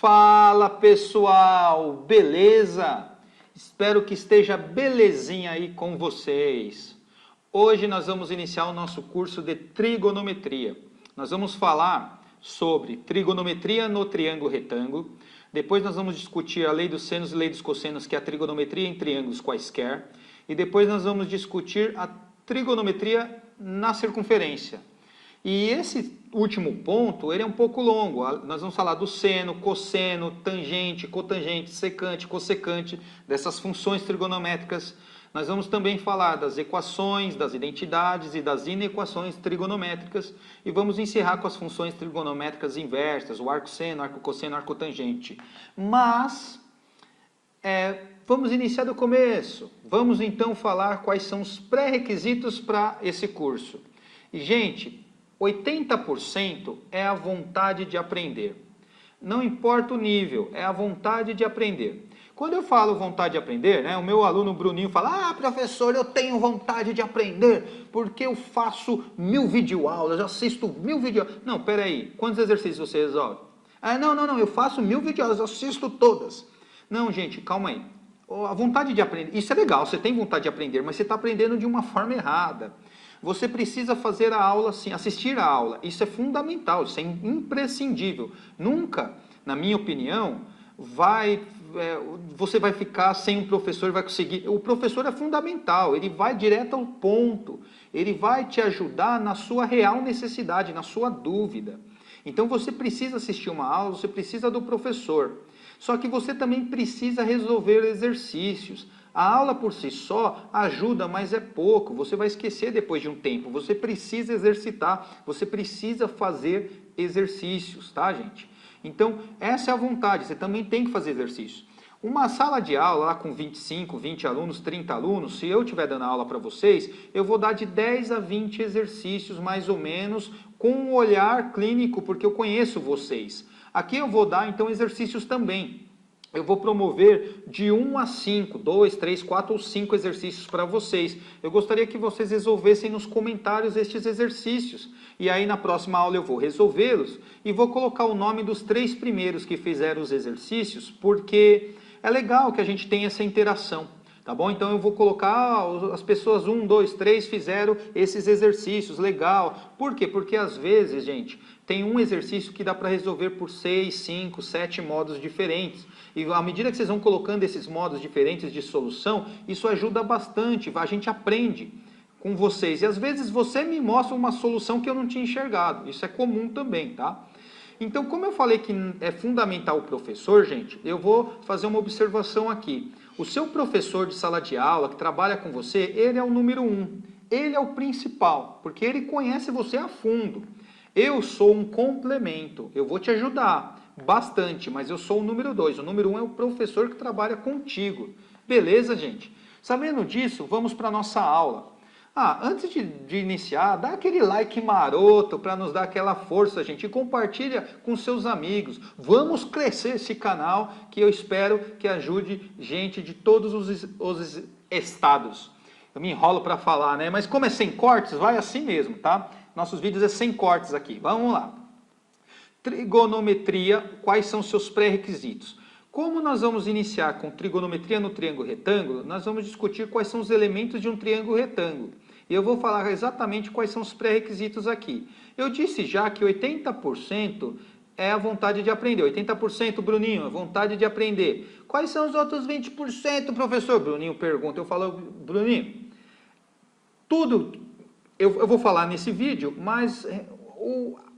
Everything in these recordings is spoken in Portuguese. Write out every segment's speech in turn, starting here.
Fala pessoal, beleza? Espero que esteja belezinha aí com vocês. Hoje nós vamos iniciar o nosso curso de trigonometria. Nós vamos falar sobre trigonometria no triângulo retângulo. Depois nós vamos discutir a lei dos senos e lei dos cossenos, que é a trigonometria em triângulos quaisquer. E depois nós vamos discutir a trigonometria na circunferência. E esse último ponto, ele é um pouco longo. Nós vamos falar do seno, cosseno, tangente, cotangente, secante, cossecante, dessas funções trigonométricas. Nós vamos também falar das equações, das identidades e das inequações trigonométricas. E vamos encerrar com as funções trigonométricas inversas, o arco seno, arco cosseno, arco tangente. Mas, vamos iniciar do começo. Vamos então falar quais são os pré-requisitos para esse curso. E, gente, 80% é a vontade de aprender. Não importa o nível, é a vontade de aprender. Quando eu falo vontade de aprender, o meu aluno Bruninho fala: professor, eu tenho vontade de aprender porque eu faço 1000 videoaulas, eu assisto 1000 videoaulas. Não, peraí, quantos exercícios você resolve? Não, eu faço 1000 videoaulas, eu assisto todas. Não, gente, calma aí. A vontade de aprender, isso é legal, você tem vontade de aprender, mas você está aprendendo de uma forma errada. Você precisa fazer a aula sim, assistir a aula. Isso é fundamental, isso é imprescindível. Nunca, na minha opinião, você vai ficar sem um professor, vai conseguir. O professor é fundamental, ele vai direto ao ponto. Ele vai te ajudar na sua real necessidade, na sua dúvida. Então você precisa assistir uma aula, você precisa do professor. Só que você também precisa resolver exercícios. A aula por si só ajuda, mas é pouco. Você vai esquecer depois de um tempo. Você precisa exercitar, você precisa fazer exercícios, tá, gente? Então, essa é a vontade. Você também tem que fazer exercícios. Uma sala de aula lá com 25, 20 alunos, 30 alunos, se eu estiver dando aula para vocês, eu vou dar de 10 a 20 exercícios, mais ou menos, com um olhar clínico, porque eu conheço vocês. Aqui eu vou dar, então, exercícios também. Eu vou promover de 1 a 5, 2, 3, 4 ou 5 exercícios para vocês. Eu gostaria que vocês resolvessem nos comentários estes exercícios. E aí na próxima aula eu vou resolvê-los e vou colocar o nome dos 3 primeiros que fizeram os exercícios, porque é legal que a gente tenha essa interação. Tá bom? Então eu vou colocar as pessoas 1, 2, 3 fizeram esses exercícios, legal. Por quê? Porque às vezes, gente, tem um exercício que dá para resolver por 6, 5, 7 modos diferentes. E à medida que vocês vão colocando esses modos diferentes de solução, isso ajuda bastante, a gente aprende com vocês. E às vezes você me mostra uma solução que eu não tinha enxergado. Isso é comum também, tá? Então, como eu falei que é fundamental o professor, gente, eu vou fazer uma observação aqui. O seu professor de sala de aula, que trabalha com você, ele é o número 1. Ele é o principal, porque ele conhece você a fundo. Eu sou um complemento, eu vou te ajudar bastante, mas eu sou o número 2. O número 1 é o professor que trabalha contigo. Beleza, gente? Sabendo disso, vamos para a nossa aula. Antes de iniciar, dá aquele like maroto para nos dar aquela força, gente. E compartilha com seus amigos. Vamos crescer esse canal que eu espero que ajude gente de todos os estados. Eu me enrolo para falar, né? Mas como é sem cortes, vai assim mesmo, tá? Nossos vídeos é sem cortes aqui. Vamos lá. Trigonometria, quais são seus pré-requisitos? Como nós vamos iniciar com trigonometria no triângulo retângulo, nós vamos discutir quais são os elementos de um triângulo retângulo. E eu vou falar exatamente quais são os pré-requisitos aqui. Eu disse já que 80% é a vontade de aprender. 80%, Bruninho, a vontade de aprender. Quais são os outros 20%, professor? Bruninho pergunta. Eu falo, Bruninho, tudo eu vou falar nesse vídeo, mas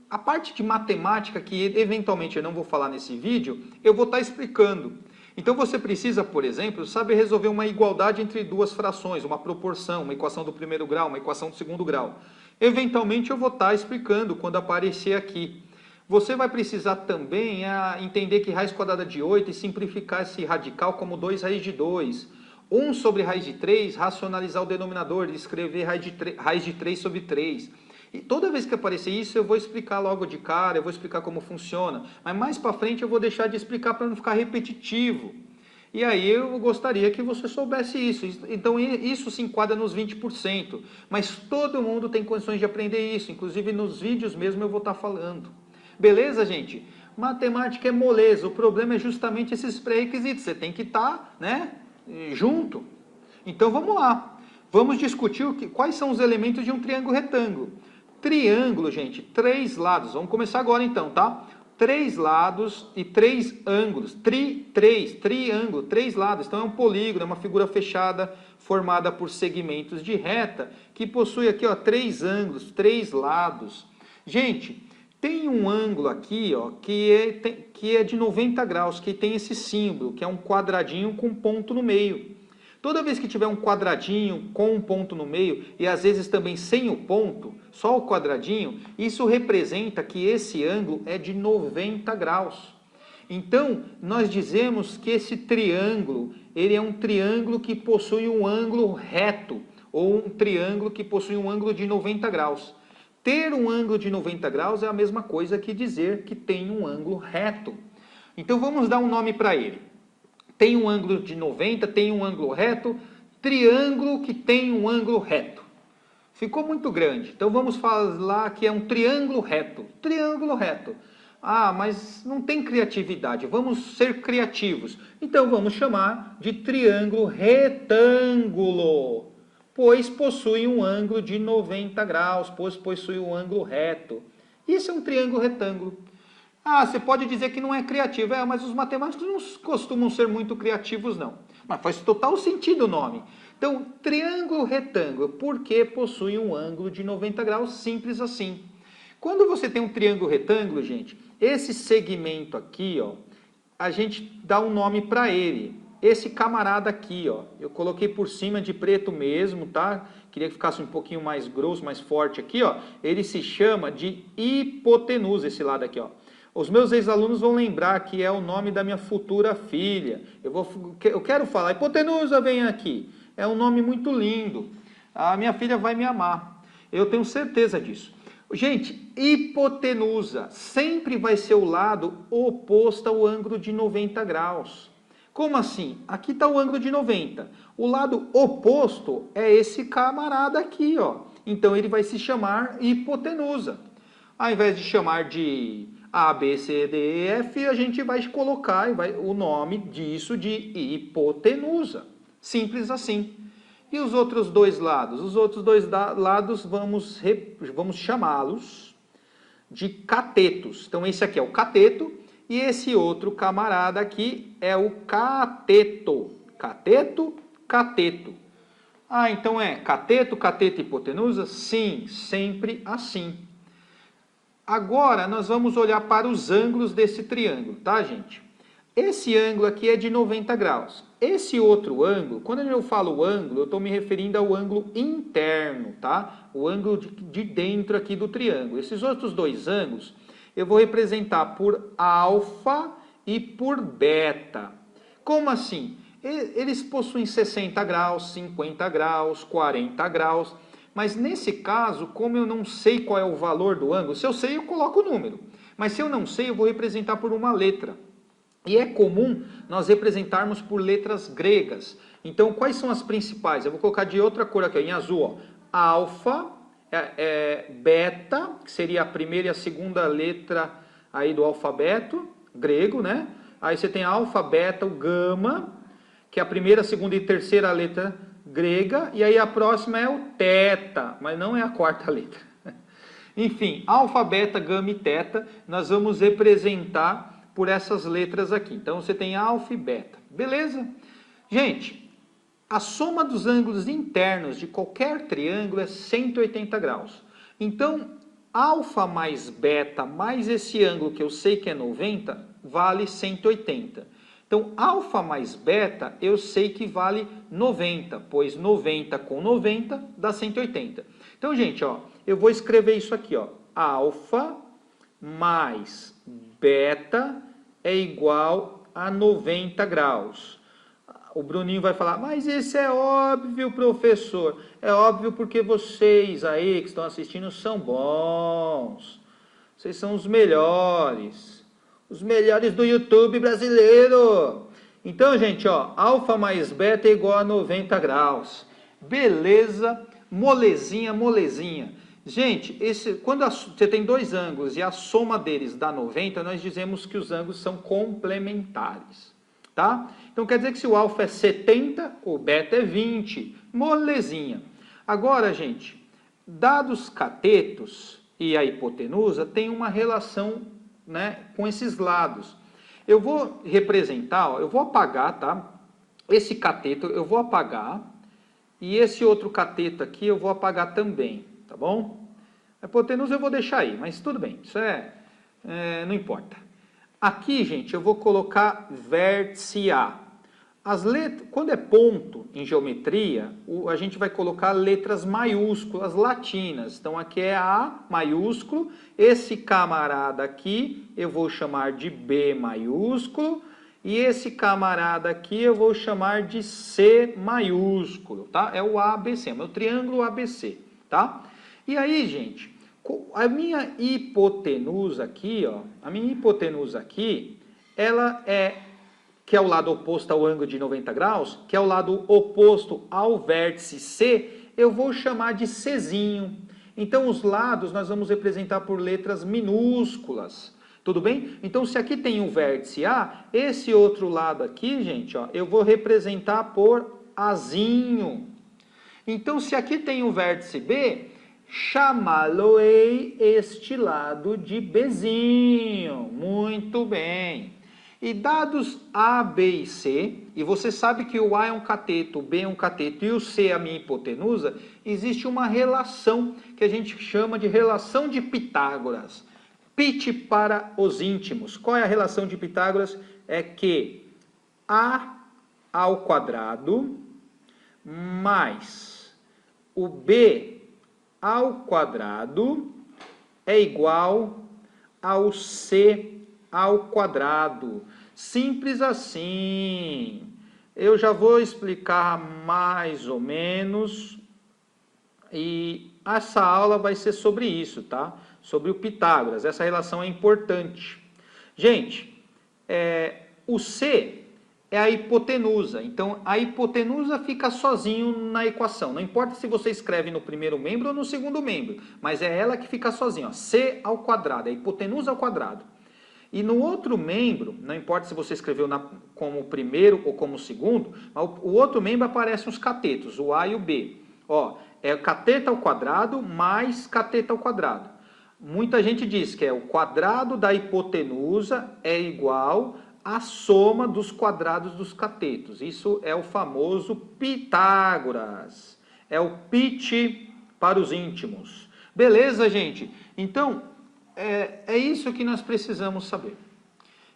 a parte de matemática que eventualmente eu não vou falar nesse vídeo, eu vou estar explicando. Então você precisa, por exemplo, saber resolver uma igualdade entre duas frações, uma proporção, uma equação do primeiro grau, uma equação do segundo grau. Eventualmente eu vou estar explicando quando aparecer aqui. Você vai precisar também entender que raiz quadrada de 8 e simplificar esse radical como 2 raiz de 2. 1 sobre raiz de 3, racionalizar o denominador e escrever raiz de 3 sobre 3. E toda vez que aparecer isso, eu vou explicar logo de cara, eu vou explicar como funciona. Mas mais para frente eu vou deixar de explicar para não ficar repetitivo. E aí eu gostaria que você soubesse isso. Então isso se enquadra nos 20%. Mas todo mundo tem condições de aprender isso. Inclusive nos vídeos mesmo eu vou estar falando. Beleza, gente? Matemática é moleza, o problema é justamente esses pré-requisitos, você tem que estar, né, junto. Então vamos lá, vamos discutir quais são os elementos de um triângulo retângulo. Triângulo, gente, 3 lados, vamos começar agora então, tá? 3 lados e 3 ângulos, triângulo, 3 lados, então é um polígono, é uma figura fechada formada por segmentos de reta, que possui aqui, ó, 3 ângulos, 3 lados. Gente, tem um ângulo aqui, ó, que é de 90 graus, que tem esse símbolo, que é um quadradinho com ponto no meio. Toda vez que tiver um quadradinho com um ponto no meio, e às vezes também sem o ponto, só o quadradinho, isso representa que esse ângulo é de 90 graus. Então, nós dizemos que esse triângulo, ele é um triângulo que possui um ângulo reto, ou um triângulo que possui um ângulo de 90 graus. Ter um ângulo de 90 graus é a mesma coisa que dizer que tem um ângulo reto. Então, vamos dar um nome para ele. Tem um ângulo de 90, tem um ângulo reto, triângulo que tem um ângulo reto. Ficou muito grande, então vamos falar que é um triângulo reto. Triângulo reto. Ah, mas não tem criatividade, vamos ser criativos. Então vamos chamar de triângulo retângulo, pois possui um ângulo de 90 graus, pois possui um ângulo reto. Isso é um triângulo retângulo. Ah, você pode dizer que não é criativo. Mas os matemáticos não costumam ser muito criativos, não. Mas faz total sentido o nome. Então, triângulo retângulo, porque possui um ângulo de 90 graus, simples assim. Quando você tem um triângulo retângulo, gente, esse segmento aqui, ó, a gente dá um nome para ele. Esse camarada aqui, ó, eu coloquei por cima de preto mesmo, tá? Queria que ficasse um pouquinho mais grosso, mais forte aqui, ó. Ele se chama de hipotenusa, esse lado aqui, ó. Os meus ex-alunos vão lembrar que é o nome da minha futura filha. Eu quero falar, hipotenusa, vem aqui. É um nome muito lindo. A minha filha vai me amar. Eu tenho certeza disso. Gente, hipotenusa sempre vai ser o lado oposto ao ângulo de 90 graus. Como assim? Aqui está o ângulo de 90. O lado oposto é esse camarada aqui, ó. Então ele vai se chamar hipotenusa. Ao invés de chamar de A, B, C, D, E, F, a gente vai colocar o nome disso de hipotenusa. Simples assim. E os outros dois lados? Os outros dois lados vamos chamá-los de catetos. Então esse aqui é o cateto e esse outro camarada aqui é o cateto. Cateto, cateto. Ah, então é cateto, cateto e hipotenusa? Sim, sempre assim. Agora, nós vamos olhar para os ângulos desse triângulo, tá, gente? Esse ângulo aqui é de 90 graus. Esse outro ângulo, quando eu falo ângulo, eu estou me referindo ao ângulo interno, tá? O ângulo de dentro aqui do triângulo. Esses outros dois ângulos, eu vou representar por alfa e por beta. Como assim? Eles possuem 60 graus, 50 graus, 40 graus... Mas nesse caso, como eu não sei qual é o valor do ângulo, se eu sei, eu coloco o número. Mas se eu não sei, eu vou representar por uma letra. E é comum nós representarmos por letras gregas. Então, quais são as principais? Eu vou colocar de outra cor aqui, em azul. Ó. Alfa, beta, que seria a primeira e a segunda letra aí do alfabeto grego, né? Aí você tem alfa, beta, o gama, que é a primeira, segunda e terceira letra grega, e aí a próxima é o teta, mas não é a quarta letra. Enfim, alfa, beta, gama e teta, nós vamos representar por essas letras aqui. Então você tem alfa e beta, beleza? Gente, a soma dos ângulos internos de qualquer triângulo é 180 graus. Então, alfa mais beta mais esse ângulo que eu sei que é 90, vale 180. Então, alfa mais beta, eu sei que vale 90, pois 90 com 90 dá 180. Então, gente, ó, eu vou escrever isso aqui, ó. Alfa mais beta é igual a 90 graus. O Bruninho vai falar, mas isso é óbvio, professor. É óbvio porque vocês aí que estão assistindo são bons. Vocês são os melhores. Os melhores do YouTube brasileiro. Então, gente, ó, alfa mais beta é igual a 90 graus. Beleza, molezinha, molezinha. Gente, quando você tem dois ângulos e a soma deles dá 90, nós dizemos que os ângulos são complementares, tá? Então quer dizer que se o alfa é 70, o beta é 20, molezinha. Agora, gente, dados catetos e a hipotenusa tem uma relação, né, com esses lados. Eu vou representar, ó, eu vou apagar, tá? Esse cateto eu vou apagar e esse outro cateto aqui eu vou apagar também, tá bom? A hipotenusa eu vou deixar aí, mas tudo bem, isso não importa. Aqui, gente, eu vou colocar vértice A. As letras, quando é ponto em geometria, a gente vai colocar letras maiúsculas latinas. Então aqui é A maiúsculo, esse camarada aqui eu vou chamar de B maiúsculo, e esse camarada aqui eu vou chamar de C maiúsculo, tá? É o ABC, meu triângulo ABC, tá? E aí, gente, a minha hipotenusa aqui, ó, ela que é o lado oposto ao ângulo de 90 graus, que é o lado oposto ao vértice C, eu vou chamar de Czinho. Então, os lados nós vamos representar por letras minúsculas. Tudo bem? Então, se aqui tem um vértice A, esse outro lado aqui, gente, ó, eu vou representar por Azinho. Então, se aqui tem um vértice B, chamá-lo-ei este lado de Bzinho. Muito bem. E dados A, B e C, e você sabe que o A é um cateto, o B é um cateto e o C é a minha hipotenusa, existe uma relação que a gente chama de relação de Pitágoras. Pit para os íntimos. Qual é a relação de Pitágoras? É que A ao quadrado mais o B ao quadrado é igual ao C ao quadrado. Simples assim. Eu já vou explicar mais ou menos. E essa aula vai ser sobre isso, tá? Sobre o Pitágoras. Essa relação é importante. Gente, o C é a hipotenusa. Então, a hipotenusa fica sozinho na equação. Não importa se você escreve no primeiro membro ou no segundo membro, mas é ela que fica sozinha. Ó. C ao quadrado, é a hipotenusa ao quadrado. E no outro membro, não importa se você escreveu como primeiro ou como segundo, mas o outro membro aparecem os catetos, o A e o B. Ó, é cateto ao quadrado mais cateto ao quadrado. Muita gente diz que o quadrado da hipotenusa é igual à soma dos quadrados dos catetos. Isso é o famoso Pitágoras. É o Pit para os íntimos. Beleza, gente? Então, é isso que nós precisamos saber.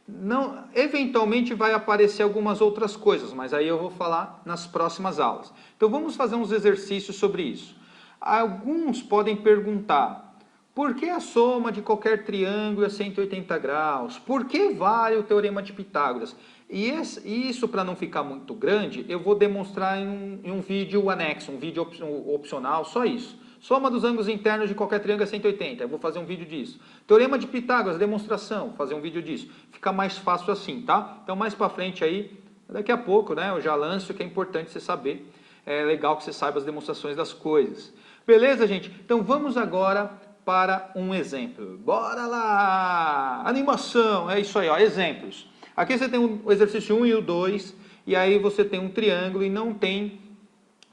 Não, eventualmente vai aparecer algumas outras coisas, mas aí eu vou falar nas próximas aulas. Então vamos fazer uns exercícios sobre isso. Alguns podem perguntar, por que a soma de qualquer triângulo é 180 graus? Por que vale o teorema de Pitágoras? E isso, para não ficar muito grande, eu vou demonstrar em um vídeo anexo, um vídeo opcional, só isso. Soma dos ângulos internos de qualquer triângulo é 180. Eu vou fazer um vídeo disso. Teorema de Pitágoras, demonstração, fazer um vídeo disso. Fica mais fácil assim, tá? Então, mais para frente aí, daqui a pouco, né? Eu já lanço, que é importante você saber. É legal que você saiba as demonstrações das coisas. Beleza, gente? Então, vamos agora para um exemplo. Bora lá! Animação, é isso aí, ó, exemplos. Aqui você tem o exercício 1 e o 2, e aí você tem um triângulo e não tem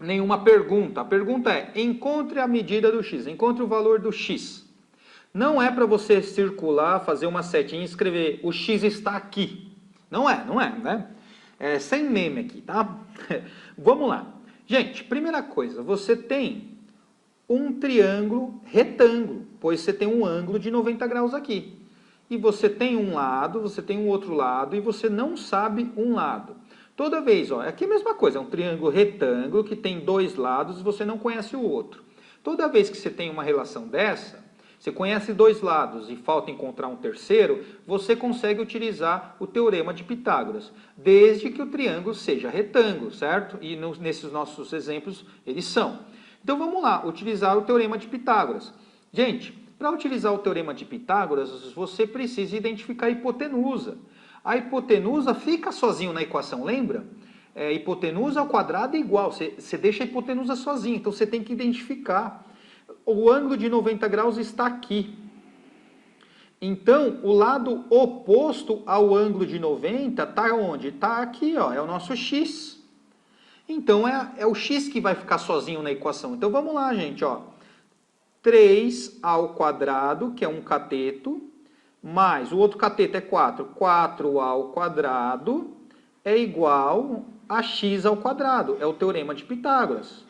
nenhuma pergunta. A pergunta é, encontre a medida do x, encontre o valor do x. Não é para você circular, fazer uma setinha e escrever, o x está aqui. Não é, né? É sem meme aqui, tá? Vamos lá. Gente, primeira coisa, você tem um triângulo retângulo, pois você tem um ângulo de 90 graus aqui. E você tem um lado, você tem um outro lado, e você não sabe um lado. Toda vez, ó, aqui é a mesma coisa, é um triângulo retângulo que tem dois lados e você não conhece o outro. Toda vez que você tem uma relação dessa, você conhece dois lados e falta encontrar um terceiro, você consegue utilizar o teorema de Pitágoras, desde que o triângulo seja retângulo, certo? E nesses nossos exemplos, eles são. Então vamos lá, utilizar o teorema de Pitágoras. Gente, para utilizar o teorema de Pitágoras, você precisa identificar a hipotenusa. A hipotenusa fica sozinho na equação, lembra? Hipotenusa ao quadrado é igual, você deixa a hipotenusa sozinha, então você tem que identificar. o ângulo de 90 graus está aqui. Então, o lado oposto ao ângulo de 90 está onde? Está aqui, ó, é o nosso x. Então, é o x que vai ficar sozinho na equação. Então, vamos lá, gente, ó. 3 ao quadrado, que é um cateto, mais o outro cateto é 4. 4 ao quadrado é igual a x ao quadrado. É o teorema de Pitágoras.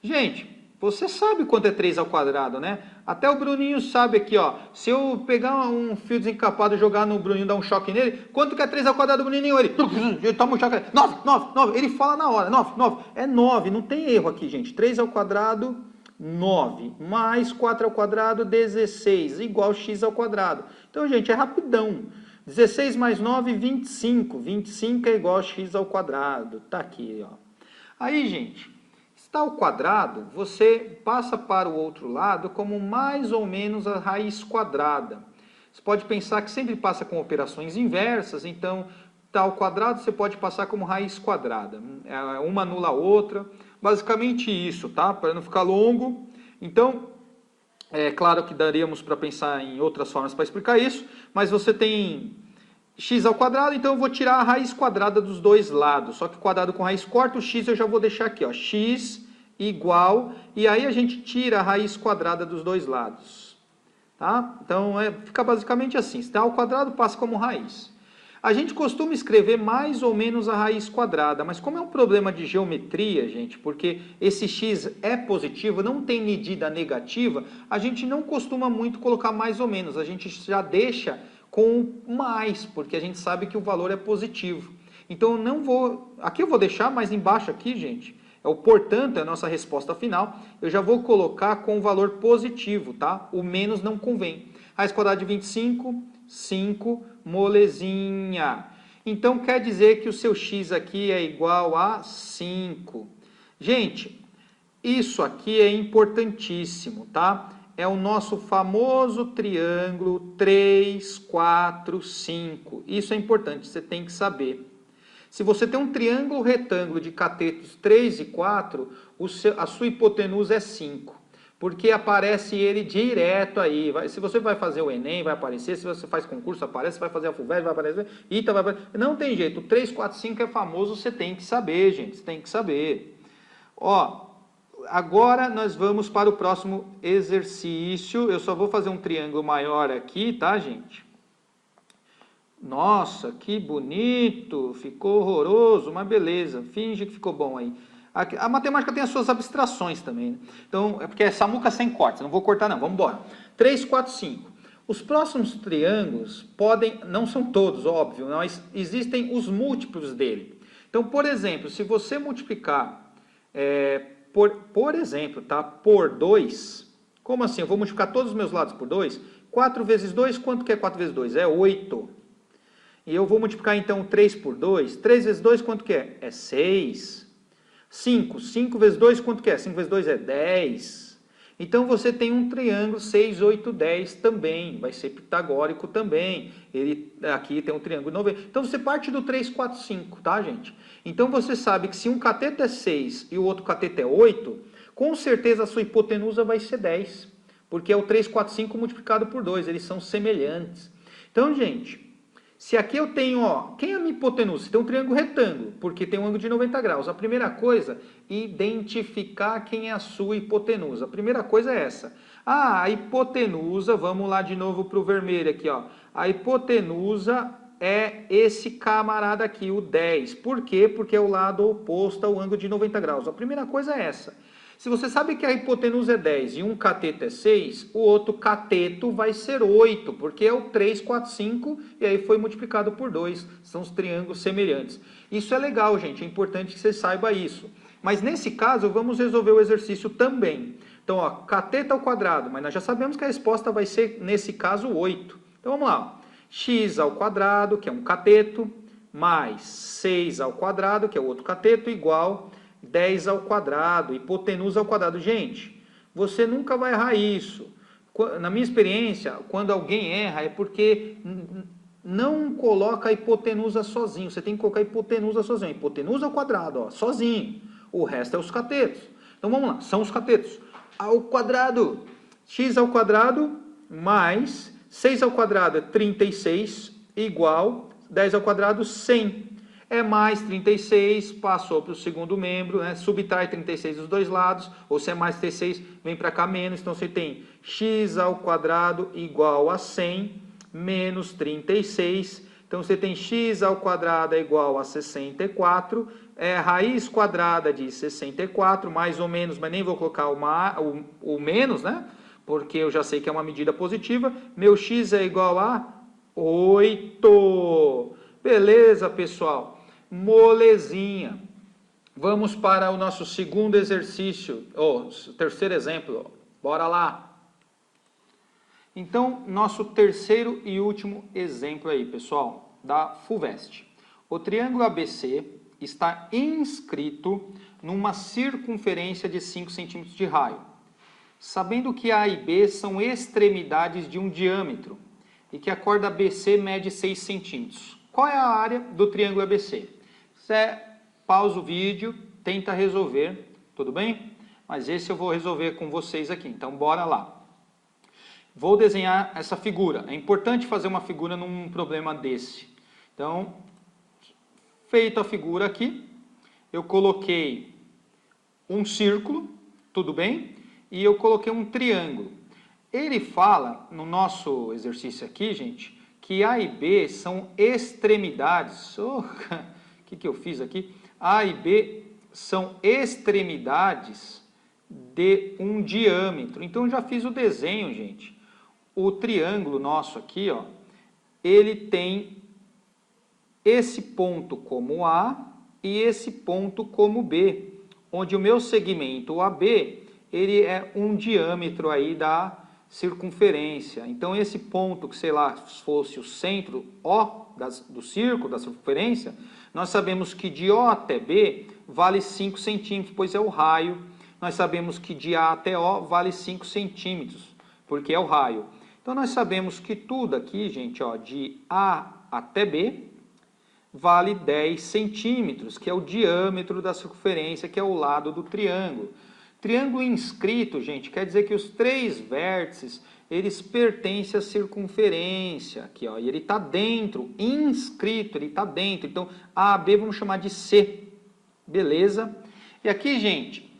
Gente, você sabe quanto é 3 ao quadrado, né? Até o Bruninho sabe aqui, ó. Se eu pegar um fio desencapado e jogar no Bruninho, dar um choque nele, quanto que é 3 ao quadrado, Bruninho? Ele toma um choque. 9, 9, 9. Ele fala na hora. 9, 9. É 9, não tem erro aqui, gente. 3 ao quadrado, 9. Mais 4 ao quadrado, 16. Igual x ao quadrado. Então, gente, é rapidão. 16 mais 9, 25. 25 é igual a x ao quadrado. Tá aqui, ó. Aí, gente, está ao quadrado, você passa para o outro lado como mais ou menos a raiz quadrada. Você pode pensar que sempre passa com operações inversas, então está ao quadrado, você pode passar como raiz quadrada. Uma anula a outra. Basicamente isso, tá? Para não ficar longo. Então, é claro que daríamos para pensar em outras formas para explicar isso, mas você tem x ao quadrado, então eu vou tirar a raiz quadrada dos dois lados. Só que quadrado com raiz corta, o x eu já vou deixar aqui, ó, x igual, e aí a gente tira a raiz quadrada dos dois lados. Tá? Então, fica basicamente assim, se está ao quadrado, passa como raiz. A gente costuma escrever mais ou menos a raiz quadrada, mas como é um problema de geometria, gente, porque esse x é positivo, não tem medida negativa, a gente não costuma muito colocar mais ou menos, a gente já deixa com mais, porque a gente sabe que o valor é positivo. Então, eu não vou... Aqui eu vou deixar, mas embaixo aqui, gente, é o portanto, é a nossa resposta final, eu já vou colocar com o valor positivo, tá? O menos não convém. Raiz quadrada de 25, 5, molezinha. Então, quer dizer que o seu x aqui é igual a 5. Gente, isso aqui é importantíssimo, tá? É o nosso famoso triângulo 3, 4, 5. Isso é importante, você tem que saber. Se você tem um triângulo retângulo de catetos 3 e 4, a sua hipotenusa é 5. Porque aparece ele direto aí. Se você vai fazer o Enem, vai aparecer. Se você faz concurso, aparece. Se vai fazer a FUVEST, vai aparecer. ITA vai aparecer. Não tem jeito. O 3, 4, 5 é famoso, você tem que saber, gente. Você tem que saber. Ó, agora nós vamos para o próximo exercício. Eu só vou fazer um triângulo maior aqui, tá, gente? Nossa, que bonito, ficou horroroso, mas beleza, finge que ficou bom aí. A matemática tem as suas abstrações também, né? Então, é porque é Samuca sem cortes, não vou cortar não, vamos embora. 3, 4, 5. Os próximos triângulos podem, não são todos, óbvio, mas existem os múltiplos dele. Então, por exemplo, se você multiplicar, por exemplo, tá, por 2, como assim? Eu vou multiplicar todos os meus lados por 2? 4 vezes 2, quanto que é 4 vezes 2? É 8. E eu vou multiplicar então 3 por 2. 3 vezes 2 quanto que é? É 6. 5. 5 vezes 2 quanto que é? 5 vezes 2 é 10. Então você tem um triângulo 6, 8, 10 também. Vai ser pitagórico também. Ele aqui tem um triângulo 90. Então você parte do 3, 4, 5, tá, gente? Então você sabe que se um cateto é 6 e o outro cateto é 8, com certeza a sua hipotenusa vai ser 10. Porque é o 3, 4, 5 multiplicado por 2. Eles são semelhantes. Então, gente... Se aqui eu tenho, ó, quem é a minha hipotenusa? Tem um triângulo retângulo, porque tem um ângulo de 90 graus. A primeira coisa, identificar quem é a sua hipotenusa. A primeira coisa é essa. Ah, a hipotenusa, vamos lá de novo para o vermelho aqui, ó. A hipotenusa é esse camarada aqui, o 10. Por quê? Porque é o lado oposto ao ângulo de 90 graus. A primeira coisa é essa. Se você sabe que a hipotenusa é 10 e um cateto é 6, o outro cateto vai ser 8, porque é o 3, 4, 5 e aí foi multiplicado por 2. São os triângulos semelhantes. Isso é legal, gente, é importante que você saiba isso. Mas nesse caso, vamos resolver o exercício também. Então, ó, cateto ao quadrado, mas nós já sabemos que a resposta vai ser, nesse caso, 8. Então, vamos lá. X ao quadrado, que é um cateto, mais 6 ao quadrado, que é o outro cateto, igual 10 ao quadrado, hipotenusa ao quadrado. Gente, você nunca vai errar isso. Na minha experiência, quando alguém erra, é porque não coloca a hipotenusa sozinho. Você tem que colocar a hipotenusa sozinho. Hipotenusa ao quadrado, ó, sozinho. O resto é os catetos. Então vamos lá, são os catetos. ao quadrado. X ao quadrado mais 6 ao quadrado é 36, igual 10 ao quadrado, 100. É mais 36, passou para o segundo membro, né? Subtrai 36 dos dois lados, ou se é mais 36, vem para cá menos. Então você tem x ao quadrado igual a 100, menos 36. Então você tem x ao quadrado é igual a 64, raiz quadrada de 64, mais ou menos, mas nem vou colocar o menos, né? Porque eu já sei que é uma medida positiva. Meu x é igual a 8. Beleza, pessoal? Molezinha. Vamos para o nosso segundo exercício, terceiro exemplo. Bora lá. Então, nosso terceiro e último exemplo aí, pessoal, da FUVEST. O triângulo ABC está inscrito numa circunferência de 5 centímetros de raio. Sabendo que A e B são extremidades de um diâmetro e que a corda BC mede 6 centímetros. Qual é a área do triângulo ABC? Você pausa o vídeo, tenta resolver, tudo bem? Mas esse eu vou resolver com vocês aqui, então bora lá. Vou desenhar essa figura. É importante fazer uma figura num problema desse. Então, feita a figura aqui, eu coloquei um círculo, tudo bem? E eu coloquei um triângulo. Ele fala, no nosso exercício aqui, gente, que A e B são extremidades. O que eu fiz aqui? A e B são extremidades de um diâmetro. Então, eu já fiz o desenho, gente. O triângulo nosso aqui, ó, ele tem esse ponto como A e esse ponto como B, onde o meu segmento AB, ele é um diâmetro aí da circunferência. Então, esse ponto, que sei lá, fosse o centro O do círculo, da circunferência, nós sabemos que de O até B vale 5 centímetros, pois é o raio. Nós sabemos que de A até O vale 5 centímetros, porque é o raio. Então, nós sabemos que tudo aqui, gente, ó, de A até B, vale 10 centímetros, que é o diâmetro da circunferência, que é o lado do triângulo. Triângulo inscrito, gente, quer dizer que os 3 vértices, eles pertencem à circunferência, aqui, ó, e ele está dentro, inscrito, ele está dentro. Então, A, B, vamos chamar de C, beleza? E aqui, gente,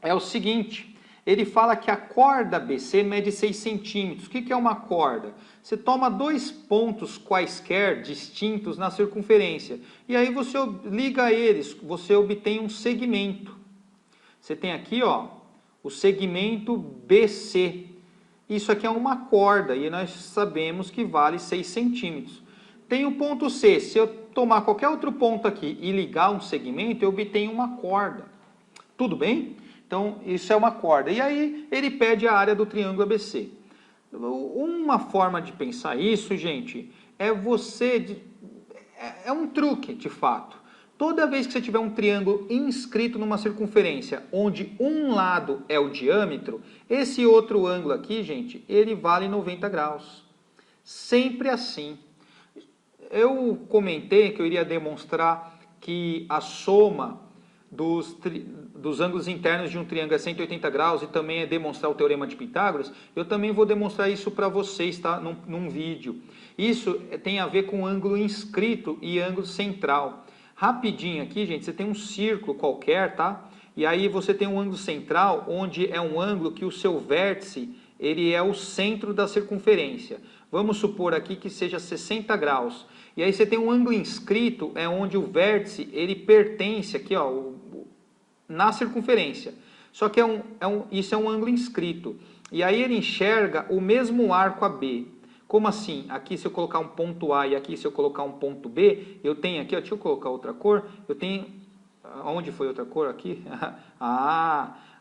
é o seguinte... Ele fala que a corda BC mede 6 centímetros. O que é uma corda? Você toma 2 pontos quaisquer distintos na circunferência. E aí você liga eles, você obtém um segmento. Você tem aqui, ó, o segmento BC. Isso aqui é uma corda e nós sabemos que vale 6 centímetros. Tem o ponto C. Se eu tomar qualquer outro ponto aqui e ligar um segmento, eu obtenho uma corda. Tudo bem? Então, isso é uma corda. E aí, ele pede a área do triângulo ABC. Uma forma de pensar isso, gente, é um truque, de fato. Toda vez que você tiver um triângulo inscrito numa circunferência, onde um lado é o diâmetro, esse outro ângulo aqui, gente, ele vale 90 graus. Sempre assim. Eu comentei que eu iria demonstrar que a soma dos ângulos internos de um triângulo é 180 graus e também é demonstrar o teorema de Pitágoras. Eu também vou demonstrar isso para vocês, tá? Num vídeo. Isso tem a ver com ângulo inscrito e ângulo central. Rapidinho aqui, gente, você tem um círculo qualquer, tá? E aí você tem um ângulo central, onde é um ângulo que o seu vértice, ele é o centro da circunferência. Vamos supor aqui que seja 60 graus. E aí você tem um ângulo inscrito, é onde o vértice, ele pertence aqui, ó, na circunferência. Só que isso é um ângulo inscrito. E aí ele enxerga o mesmo arco AB. Como assim? Aqui se eu colocar um ponto A e aqui se eu colocar um ponto B, eu tenho aqui, ó, deixa eu colocar outra cor, eu tenho... Onde foi outra cor aqui?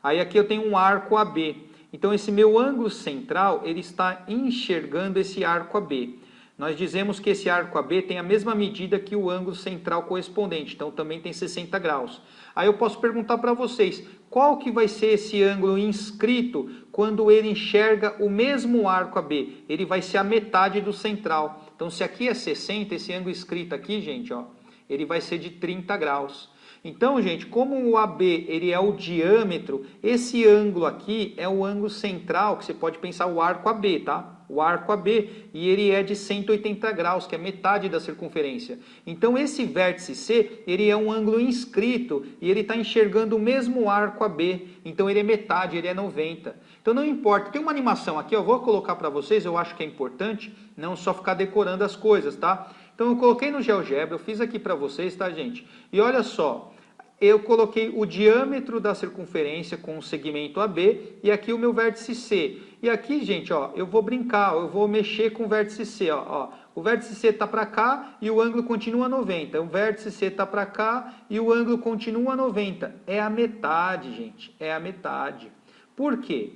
Aí aqui eu tenho um arco AB. Então esse meu ângulo central, ele está enxergando esse arco AB. Nós dizemos que esse arco AB tem a mesma medida que o ângulo central correspondente, então também tem 60 graus. Aí eu posso perguntar para vocês, qual que vai ser esse ângulo inscrito quando ele enxerga o mesmo arco AB? Ele vai ser a metade do central. Então se aqui é 60, esse ângulo inscrito aqui, gente, ó, ele vai ser de 30 graus. Então, gente, como o AB ele é o diâmetro, esse ângulo aqui é o ângulo central, que você pode pensar o arco AB, tá? O arco AB, e ele é de 180 graus, que é metade da circunferência. Então, esse vértice C, ele é um ângulo inscrito, e ele está enxergando o mesmo arco AB. Então, ele é metade, ele é 90. Então, não importa. Tem uma animação aqui, eu vou colocar para vocês, eu acho que é importante, não só ficar decorando as coisas, tá? Então, eu coloquei no GeoGebra, eu fiz aqui para vocês, tá, gente? E olha só, eu coloquei o diâmetro da circunferência com o segmento AB e aqui o meu vértice C. E aqui, gente, ó, eu vou brincar, eu vou mexer com o vértice C, ó. O vértice C está para cá e o ângulo continua 90. O vértice C está para cá e o ângulo continua 90. É a metade, gente, é a metade. Por quê?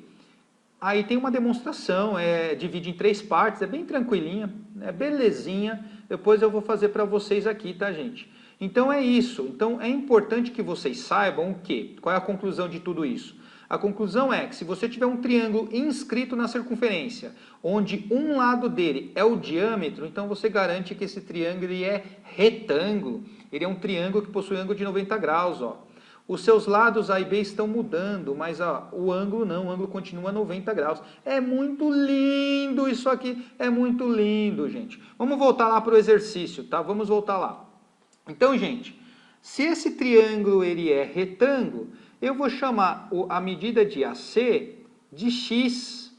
Aí tem uma demonstração, divide em 3 partes, é bem tranquilinha, é belezinha. Depois eu vou fazer para vocês aqui, tá, gente? Então é isso. Então é importante que vocês saibam o quê? Qual é a conclusão de tudo isso? A conclusão é que se você tiver um triângulo inscrito na circunferência, onde um lado dele é o diâmetro, então você garante que esse triângulo ele é retângulo. Ele é um triângulo que possui ângulo de 90 graus, ó. Os seus lados A e B estão mudando, mas ó, o ângulo não, o ângulo continua 90 graus. É muito lindo isso aqui, é muito lindo, gente. Vamos voltar lá para o exercício, tá? Vamos voltar lá. Então, gente, se esse triângulo ele é retângulo, eu vou chamar a medida de AC de x.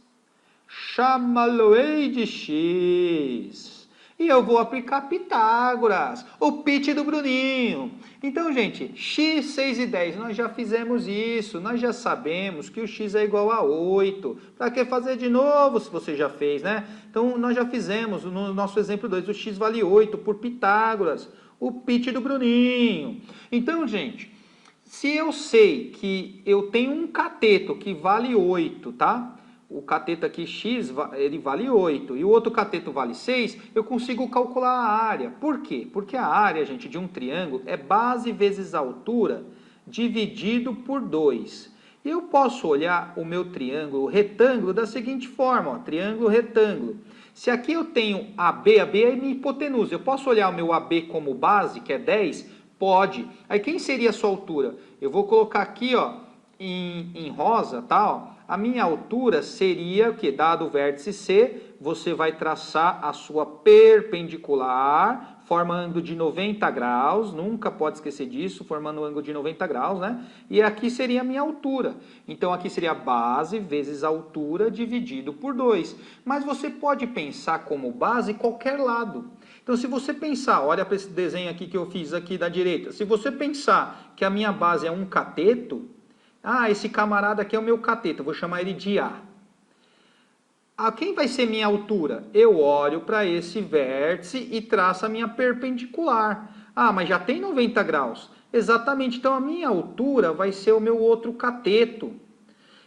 Chama-lo-ei de x. E eu vou aplicar Pitágoras, o pit do Bruninho. Então, gente, x, 6 e 10, nós já fizemos isso. Nós já sabemos que o x é igual a 8. Para que fazer de novo se você já fez, né? Então, nós já fizemos no nosso exemplo 2, o x vale 8 por Pitágoras, o pit do Bruninho. Então, gente, se eu sei que eu tenho um cateto que vale 8, tá? O cateto aqui x, ele vale 8, e o outro cateto vale 6, eu consigo calcular a área. Por quê? Porque a área, gente, de um triângulo é base vezes altura dividido por 2. Eu posso olhar o meu triângulo retângulo da seguinte forma, ó, triângulo retângulo. Se aqui eu tenho AB, AB é minha hipotenusa, eu posso olhar o meu AB como base, que é 10? Pode. Aí quem seria a sua altura? Eu vou colocar aqui, ó, em rosa, tá, ó. A minha altura seria o que? Dado o vértice C, você vai traçar a sua perpendicular, formando de 90 graus, nunca pode esquecer disso, formando um ângulo de 90 graus, né? E aqui seria a minha altura. Então, aqui seria a base vezes a altura dividido por 2. Mas você pode pensar como base qualquer lado. Então, se você pensar, olha para esse desenho aqui que eu fiz aqui da direita, se você pensar que a minha base é um cateto, esse camarada aqui é o meu cateto, eu vou chamar ele de A. Quem vai ser minha altura? Eu olho para esse vértice e traço a minha perpendicular. Mas já tem 90 graus. Exatamente, então a minha altura vai ser o meu outro cateto.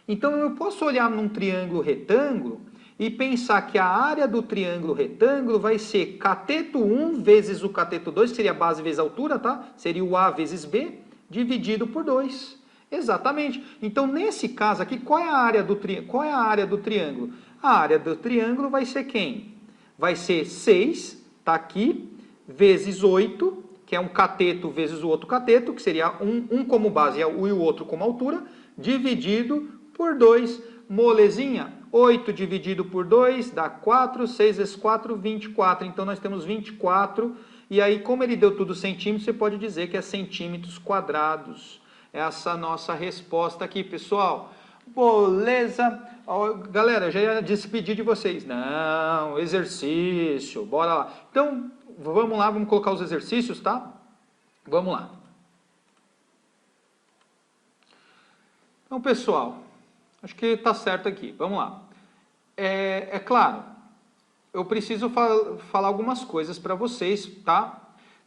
Então eu posso olhar num triângulo retângulo e pensar que a área do triângulo retângulo vai ser cateto 1 vezes o cateto 2, que seria a base vezes a altura, tá? Seria o A vezes B, dividido por 2. Exatamente. Então, nesse caso aqui, qual é a área do triângulo? A área do triângulo vai ser quem? Vai ser 6, tá aqui, vezes 8, que é um cateto vezes o outro cateto, que seria um como base e o outro como altura, dividido por 2. Molezinha, 8 dividido por 2 dá 4, 6 vezes 4, 24. Então, nós temos 24. E aí, como ele deu tudo centímetros, você pode dizer que é centímetros quadrados. Essa nossa resposta aqui, pessoal. Beleza? Galera, já ia despedir de vocês. Não, exercício, bora lá. Então, vamos lá, vamos colocar os exercícios, tá? Vamos lá. Então, pessoal, acho que está certo aqui. Vamos lá. É claro, eu preciso falar algumas coisas para vocês, tá?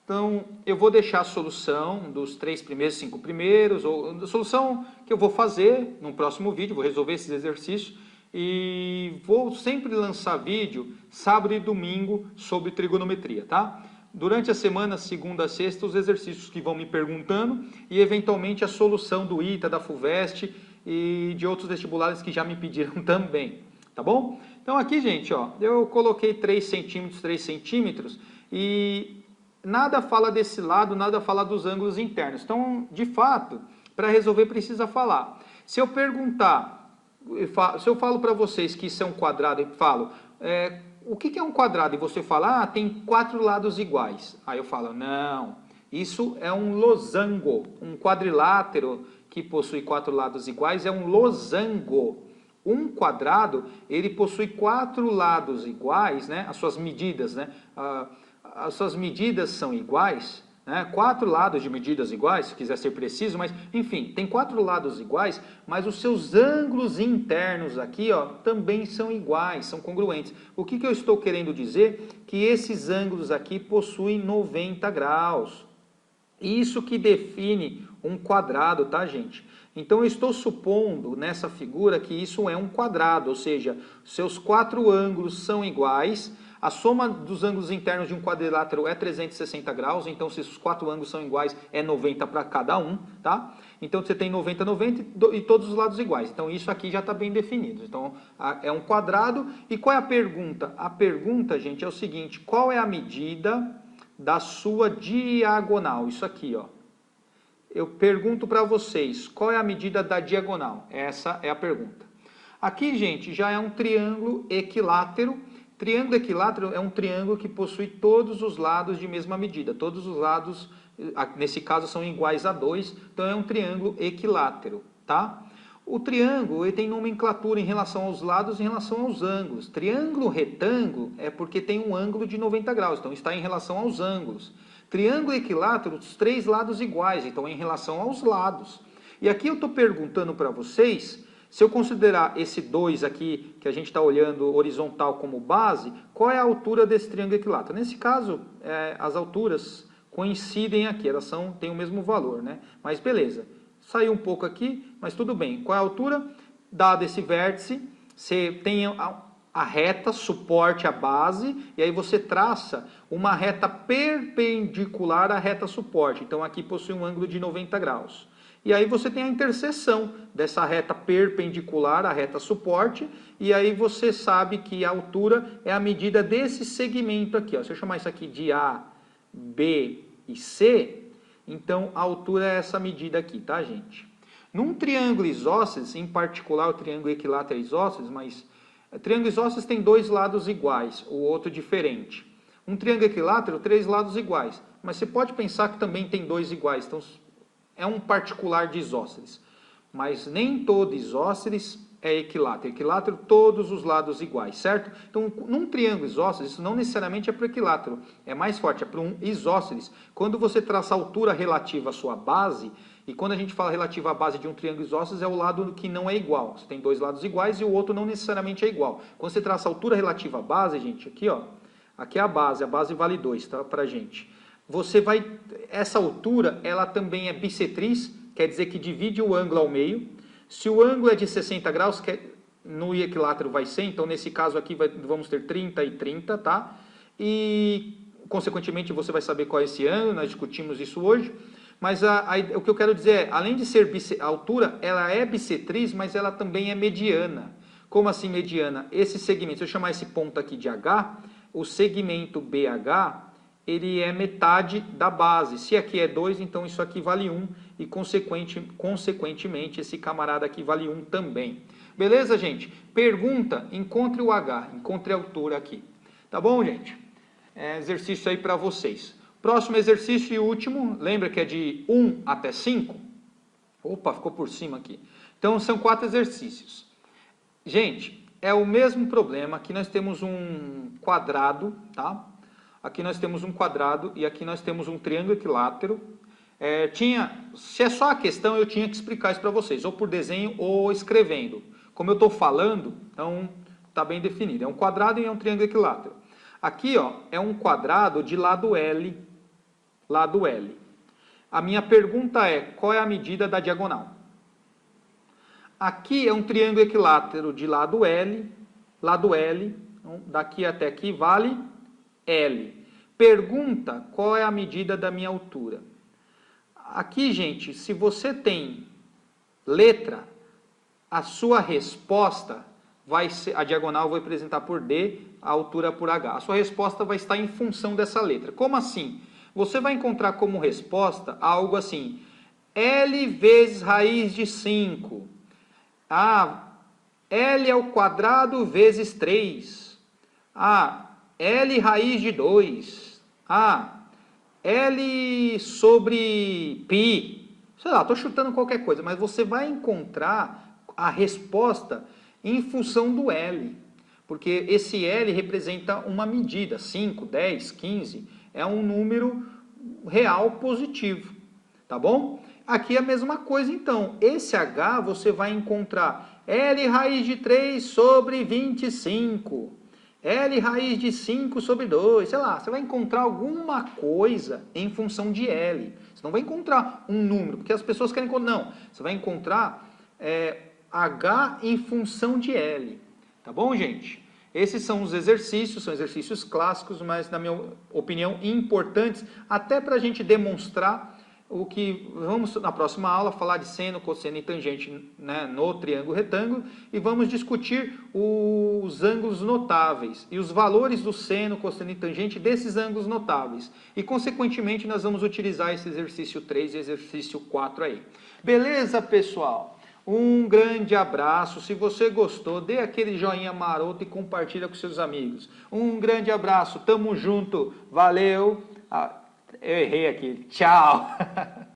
Então, eu vou deixar a solução dos 3 primeiros, 5 primeiros, ou a solução que eu vou fazer no próximo vídeo, vou resolver esses exercícios, e vou sempre lançar vídeo sábado e domingo sobre trigonometria, tá? Durante a semana, segunda a sexta, os exercícios que vão me perguntando, e eventualmente a solução do ITA, da FUVEST e de outros vestibulares que já me pediram também, tá bom? Então aqui, gente, ó, eu coloquei 3 centímetros, 3 centímetros, e nada fala desse lado, nada fala dos ângulos internos. Então, de fato, para resolver precisa falar. Se eu perguntar, se eu falo para vocês que isso é um quadrado e falo, o que é um quadrado? E você fala, tem 4 lados iguais. Aí eu falo, não, isso é um losango, um quadrilátero que possui 4 lados iguais é um losango. Um quadrado, ele possui 4 lados iguais, né? As suas medidas, né? As suas medidas são iguais, né? 4 lados de medidas iguais, se quiser ser preciso, mas enfim, tem 4 lados iguais, mas os seus ângulos internos aqui, ó, também são iguais, são congruentes. O que eu estou querendo dizer? Que esses ângulos aqui possuem 90 graus. Isso que define um quadrado, tá, gente? Então, eu estou supondo nessa figura que isso é um quadrado, ou seja, seus 4 ângulos são iguais, a soma dos ângulos internos de um quadrilátero é 360 graus, então se os 4 ângulos são iguais, é 90 para cada um, tá? Então, você tem 90, 90 e todos os lados iguais. Então, isso aqui já está bem definido. Então, é um quadrado. E qual é a pergunta? A pergunta, gente, é o seguinte, qual é a medida da sua diagonal? Isso aqui, ó. Eu pergunto para vocês, qual é a medida da diagonal? Essa é a pergunta. Aqui, gente, já é um triângulo equilátero. Triângulo equilátero é um triângulo que possui todos os lados de mesma medida. Todos os lados, nesse caso, são iguais a 2. Então, é um triângulo equilátero, tá? O triângulo ele tem nomenclatura em relação aos lados e em relação aos ângulos. Triângulo retângulo é porque tem um ângulo de 90 graus, então está em relação aos ângulos. Triângulo equilátero, os 3 lados iguais, então em relação aos lados. E aqui eu estou perguntando para vocês, se eu considerar esse 2 aqui, que a gente está olhando horizontal como base, qual é a altura desse triângulo equilátero? Nesse caso, as alturas coincidem aqui, elas têm o mesmo valor, né? Mas beleza, saiu um pouco aqui, mas tudo bem. Qual é a altura? Dado esse vértice, você tem a reta, suporte à base, e aí você traça uma reta perpendicular à reta suporte. Então aqui possui um ângulo de 90 graus. E aí você tem a interseção dessa reta perpendicular à reta suporte, e aí você sabe que a altura é a medida desse segmento aqui, ó. Se eu chamar isso aqui de A, B e C, então a altura é essa medida aqui, tá, gente? Num triângulo isósceles, em particular o triângulo equilátero isósceles, mas triângulo isósceles tem 2 lados iguais, o outro diferente. Um triângulo equilátero, 3 lados iguais. Mas você pode pensar que também tem 2 iguais. Então, é um particular de isósceles. Mas nem todo isósceles é equilátero. Equilátero, todos os lados iguais, certo? Então, num triângulo isósceles, isso não necessariamente é para o equilátero. É mais forte, é para um isósceles. Quando você traça a altura relativa à sua base, e quando a gente fala relativa à base de um triângulo isósceles, é o lado que não é igual. Você tem 2 lados iguais e o outro não necessariamente é igual. Quando você traça a altura relativa à base, gente, aqui, ó, aqui é a base vale 2, tá, pra gente. Você vai, essa altura, ela também é bissetriz, quer dizer que divide o ângulo ao meio. Se o ângulo é de 60 graus, no equilátero vai ser, então nesse caso aqui vamos ter 30 e 30, tá? E, consequentemente, você vai saber qual é esse ângulo, nós discutimos isso hoje. Mas o que eu quero dizer é, além de ser a altura, ela é bissetriz, mas ela também é mediana. Como assim mediana? Esse segmento, se eu chamar esse ponto aqui de H, o segmento BH, ele é metade da base. Se aqui é 2, então isso aqui vale 1, e consequentemente esse camarada aqui vale 1 também. Beleza, gente? Pergunta, encontre o H, encontre a altura aqui. Tá bom, gente? Exercício aí para vocês. Próximo exercício e último, lembra que é de 1 até 5? Opa, ficou por cima aqui. Então, são 4 exercícios. Gente, é o mesmo problema. Aqui nós temos um quadrado, tá? Aqui nós temos um quadrado e aqui nós temos um triângulo equilátero. Se é só a questão, eu tinha que explicar isso para vocês, ou por desenho ou escrevendo. Como eu estou falando, então está bem definido. É um quadrado e é um triângulo equilátero. Aqui, ó, é um quadrado de lado L. Lado L. A minha pergunta é, qual é a medida da diagonal? Aqui é um triângulo equilátero de lado L, então, daqui até aqui vale L. Pergunta, qual é a medida da minha altura? Aqui, gente, se você tem letra, a sua resposta vai ser, a diagonal eu vou representar por D, a altura por H. A sua resposta vai estar em função dessa letra. Como assim? você vai encontrar como resposta algo assim, L vezes raiz de 5. L ao quadrado vezes 3. L raiz de 2. L sobre π. Sei lá, estou chutando qualquer coisa, mas você vai encontrar a resposta em função do L. Porque esse L representa uma medida, 5, 10, 15, é um número real positivo, tá bom? Aqui é a mesma coisa então, esse H você vai encontrar L raiz de 3 sobre 25, L raiz de 5 sobre 2, sei lá, você vai encontrar alguma coisa em função de L. Você não vai encontrar um número, porque as pessoas querem encontrar, não, você vai encontrar H em função de L. Tá bom, gente? Esses são os exercícios, são exercícios clássicos, mas, na minha opinião, importantes, até para a gente demonstrar o que vamos, na próxima aula, falar de seno, cosseno e tangente, né, no triângulo retângulo, e vamos discutir os ângulos notáveis e os valores do seno, cosseno e tangente desses ângulos notáveis. E, consequentemente, nós vamos utilizar esse exercício 3 e exercício 4 aí. Beleza, pessoal? Um grande abraço, se você gostou, dê aquele joinha maroto e compartilha com seus amigos. Um grande abraço, tamo junto, valeu, eu errei aqui, tchau!